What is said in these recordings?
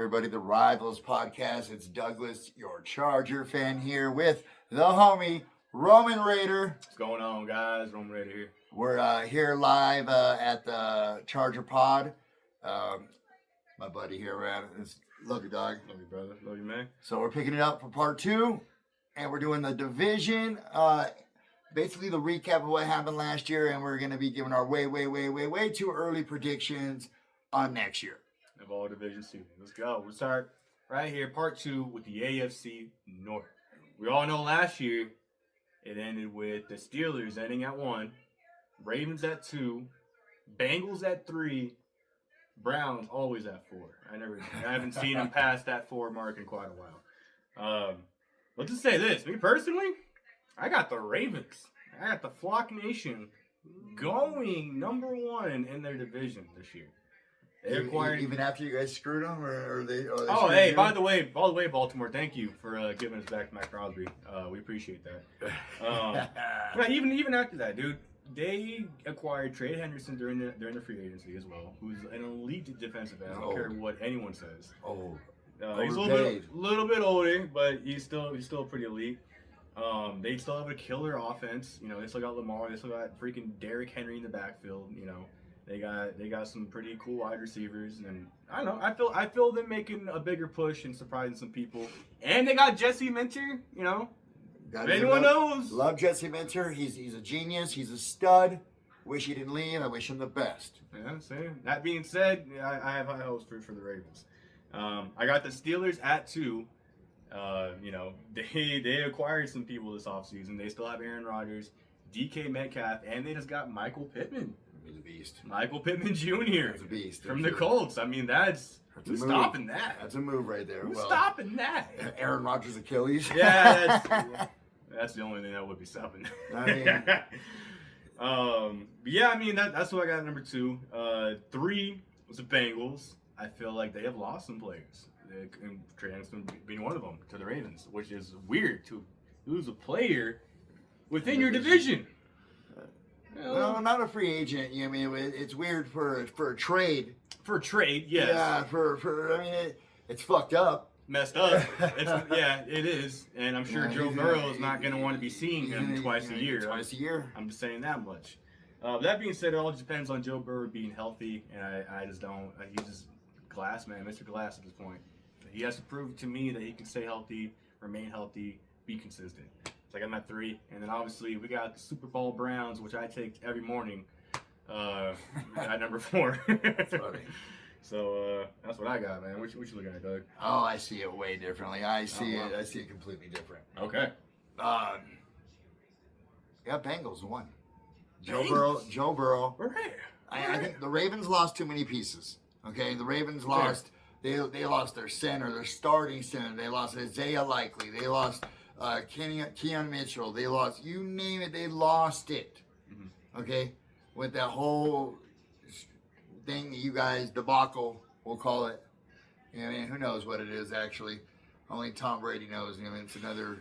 everybody? The Rivals Podcast. It's Douglas, your Charger fan, here with the homie Roman Raider. What's going on, guys? Roman Raider here. We're here live at the Charger Pod. My buddy here, man. Love you, dog. Love you, brother. Love you, man. So we're picking it up for part 2, and we're doing the division. Basically the recap of what happened last year, and we're going to be giving our way too early predictions on next year. Of all division seasons. Let's go. We'll start right here, part 2, with the AFC North. We all know last year it ended with the Steelers ending at 1, Ravens at 2, Bengals at 3, Browns always at 4. I haven't seen them past that 4 mark in quite a while. Let's just say this. Me personally, I got the Ravens. I got the Flock Nation going number 1 in their division this year. They acquired, even after you guys screwed them, or they? Oh, hey! By the way, Baltimore, thank you for giving us back Matt Crosby. We appreciate that. Yeah, even after that, dude, they acquired Trey Henderson during the free agency as well, who's an elite defensive end. I don't care what anyone says. He's a little bit older, but he's still pretty elite. They still have a killer offense. You know, they still got Lamar. They still got freaking Derrick Henry in the backfield. You know. They got some pretty cool wide receivers, and I don't know. I feel them making a bigger push and surprising some people. And they got Jesse Minter. You know, if anyone knows. Love Jesse Minter. He's a genius. He's a stud. Wish he didn't leave. I wish him the best. Yeah, same. That being said, I have high hopes for the Ravens. I got the Steelers at 2. You know, they acquired some people this offseason. They still have Aaron Rodgers, DK Metcalf, and they just got Michael Pittman. The beast. Michael Pittman Jr. That's a beast. From the Colts. I mean, who's stopping that? That's a move right there. Who's stopping that? Aaron Rodgers' Achilles. Yeah, that's the only thing that would be stopping. I mean, but yeah, I mean that's what I got at number 2. 3 was the Bengals. I feel like they have lost some players. Trey Henderson being one of them to the Ravens, which is weird to lose a player within your division. No, not a free agent. I mean, it's weird for a trade. For a trade, yes. Yeah, I mean, it's fucked up. Messed up. It is. And I'm sure Joe Burrow is not going to want to be seeing him twice a year. Twice a year. I'm just saying that much. That being said, it all depends on Joe Burrow being healthy, and I just don't. He's just glass, man. Mr. Glass at this point. He has to prove to me that he can stay healthy, remain healthy, be consistent. So I got him at 3, and then obviously we got the Super Bowl Browns, which I take every morning, at number 4. That's funny. So that's what I got, man. What you looking at, Doug? Oh, I see it way differently. I see it completely different. Okay. Yeah, Bengals won. Joe Burrow. I think the Ravens lost too many pieces. Okay, the Ravens lost. They lost their center, their starting center. They lost Isaiah Likely. They lost Keon Mitchell. They lost, you name it, they lost it. Mm-hmm. Okay, with that whole thing that you guys debacle, we'll call it. You know, I mean, who knows what it is actually? Only Tom Brady knows. I mean, it's another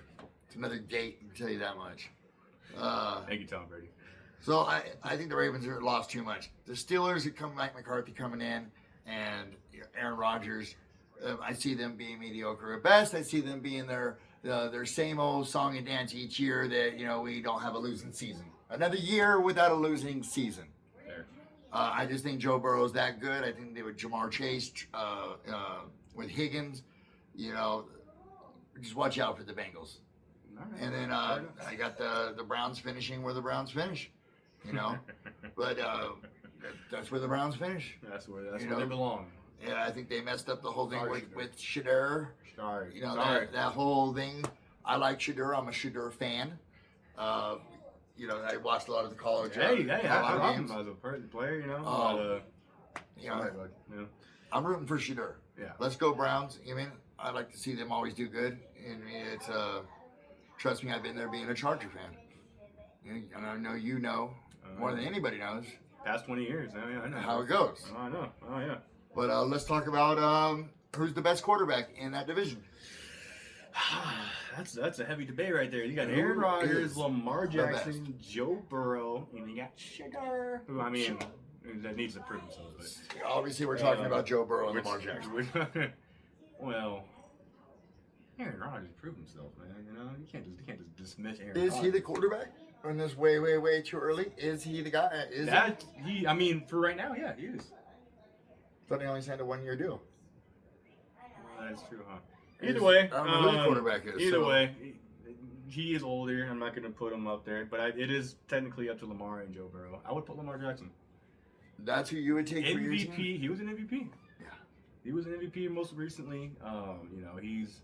gate. I can tell you that much. Thank you, Tom Brady. So I think the Ravens are lost too much. The Steelers, Mike McCarthy coming in, and Aaron Rodgers. I see them being mediocre at best. I see them being their same old song and dance each year that, you know, we don't have a losing season. Another year without a losing season. I just think Joe Burrow's that good. I think they would Jamar Chase with Higgins. You know, just watch out for the Bengals. Right. And then I got the Browns finishing where the Browns finish. You know, but that's where the Browns finish. That's where they belong. Yeah, I think they messed up the whole thing with Shedeur. Sorry. You know, that whole thing. I like Shedeur. I'm a Shedeur fan. You know, I watched a lot of the college. I love him as a player, you know. I'm rooting for Shedeur. Yeah. Let's go Browns. I mean, I like to see them always do good. And it's trust me, I've been there being a Charger fan. And I know you know more than anybody knows. Past 20 years. I know how it goes. Oh, I know. Oh, yeah. But let's talk about who's the best quarterback in that division. That's a heavy debate right there. You got Aaron Rodgers, Lamar Jackson, Joe Burrow, and you got Sugar, who, I mean, that needs to prove himself. But obviously, we're talking about Joe Burrow and Lamar Jackson. Well, Aaron Rodgers proved himself, man. You know, you can't just dismiss Aaron. Is Rodgers. he the quarterback? On this way too early? Is he the guy? Is he? I mean, for right now, yeah, he is. Thought he only signed a 1-year deal. Well, that's true, huh? Either way, I don't know who the quarterback is. Either way, he is older. I'm not going to put him up there, but it is technically up to Lamar and Joe Burrow. I would put Lamar Jackson. That's who you would take for your team? MVP. He was an MVP. Yeah. He was an MVP most recently. You know, he's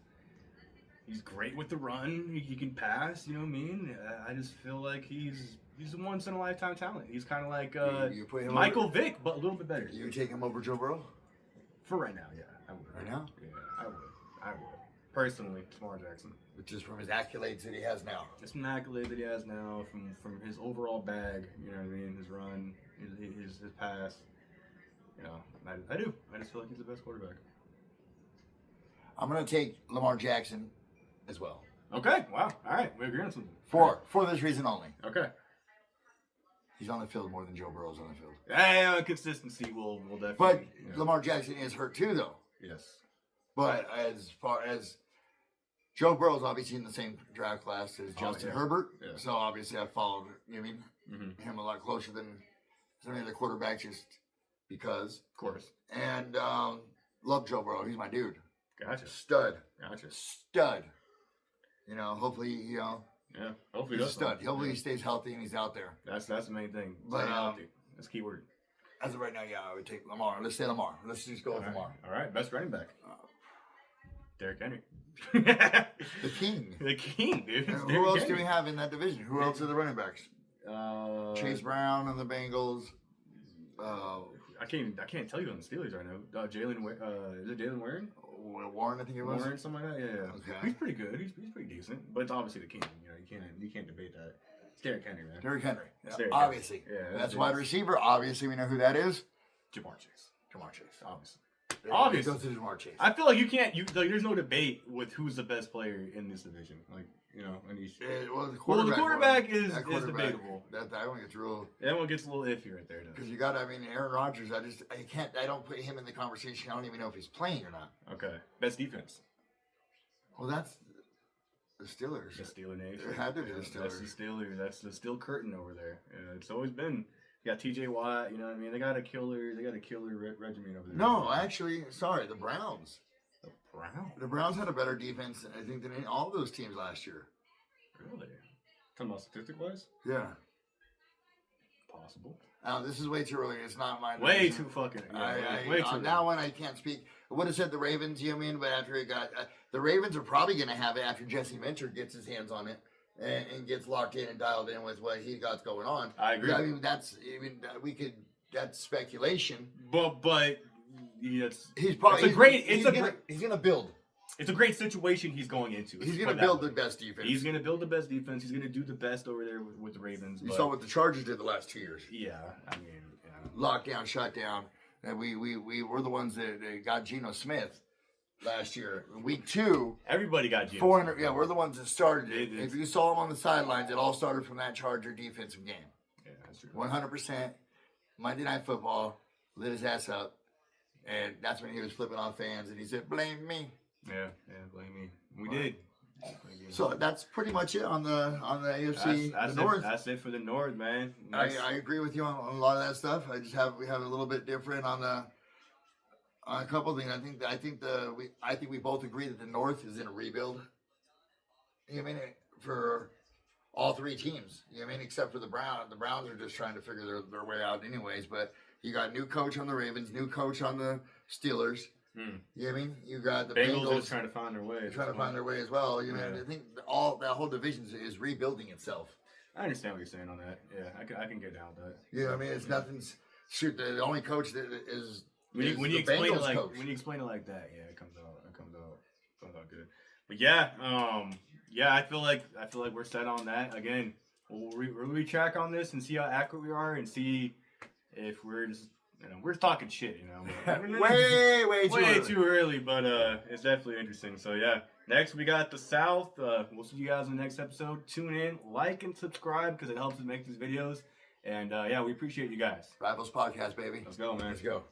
great with the run. He can pass. You know what I mean? I just feel like he's a once in a lifetime talent. He's kind of like you put him Michael over, Vick, but a little bit better. You would take him over Joe Burrow? For right now, yeah, I would. Right now? Yeah, I would. Personally, Lamar Jackson. Which is from his accolades that he has now. It's an accolade that he has now from his overall bag. You know what I mean? His run, his pass. You know, I do. I just feel like he's the best quarterback. I'm gonna take Lamar Jackson as well. Okay. Wow. All right. We agree on something. For this reason only. Okay. He's on the field more than Joe Burrow's on the field. Yeah, consistency will definitely. But Lamar Jackson is hurt too, though. Yes. But as far as Joe Burrow's obviously in the same draft class as Justin Herbert, so obviously I followed him a lot closer than some of the other quarterbacks, just because. Of course. And love Joe Burrow. He's my dude. Gotcha. Stud. Gotcha. Stud. You know, hopefully, you know. Yeah. Hopefully he's a stud. Hopefully he stays healthy and he's out there. That's the main thing. But that's key word. As of right now, yeah, I would take Lamar. Let's say Lamar. Let's just go with Lamar. All right. Best running back. Derrick Henry. The king. The king, dude. Who else do we have in that division? Who else are the running backs? Chase Brown on the Bengals. I can't tell you on the Steelers right now. Is it Jalen Warren? Warren, I think it was. Warren, something like that. Yeah. Okay. He's pretty good. He's pretty decent. But it's obviously the king. You know, you can't debate that. It's Derrick Henry, man. Derrick Henry. Yeah, Yeah, obviously. Yeah. That's wide receiver. Obviously, we know who that is. Jamar Chase. Obviously. Obviously. It goes to Jamar Chase. I feel like you can't. There's no debate with who's the best player in this division. Like, you know, and he's. The quarterback is debatable. That one gets real. That one gets a little iffy right there, though. Because you got, Aaron Rodgers. I don't put him in the conversation. I don't even know if he's playing or not. Okay. Best defense. Well, that's the Steelers. The Steeler Nation. It had to be the Steelers. That's the Steelers. That's the steel curtain over there. Yeah, it's always been. You got T.J. Watt. You know what I mean? They got a killer regimen over there. No, actually, sorry, the Browns. The Browns. The Browns had a better defense, I think, than all those teams last year. Really? Talking about statistic-wise? Yeah. Possible. This is way too early. It's not my way division. too fucking. Way too on that one, I can't speak. I would have said the Ravens, you know what I mean? But after it got... the Ravens are probably going to have it after Jesse Minter gets his hands on it and gets locked in and dialed in with what he got going on. I agree. That's speculation. But it's he's going to build. It's a great situation he's going into. He's going to build the best defense. He's going to build the best defense. He's going to do the best over there with the Ravens. You saw what the Chargers did the last 2 years. Yeah, I mean, lockdown, shutdown. And we were the ones that got Geno Smith last year. Week 2, everybody got Geno. 400. Yeah, we're the ones that started it. If you saw him on the sidelines, it all started from that Charger defensive game. Yeah, that's true. 100%. Monday Night Football lit his ass up, and that's when he was flipping off fans, and he said, "Blame me." Yeah, blame me. We did. So that's pretty much it on the AFC North. That's it for the North, man. I agree with you on a lot of that stuff. We have a little bit different on a couple of things. I think we both agree that the North is in a rebuild. You know what I mean? For all 3 teams. You know what I mean? Except for the Browns. The Browns are just trying to figure their way out anyways. But you got new coach on the Ravens, new coach on the Steelers. You know what I mean? You got the Bengals trying to find their way. As well. You know, I think that whole division is rebuilding itself. I understand what you're saying on that. Yeah, I can get down with that. Yeah, I mean, it's nothing's shoot. The only coach that is when you explain it like that, yeah, it comes out good. But yeah, I feel like we're set on that. Again, we'll retrack on this and see how accurate we are and see if we're just. We're talking shit, way too early, but it's definitely interesting. So yeah, next we got the South. We'll see you guys in the next episode. Tune in, like, and subscribe because it helps us make these videos. And yeah, we appreciate you guys. Rivals Podcast, baby. Let's go, man. Let's go.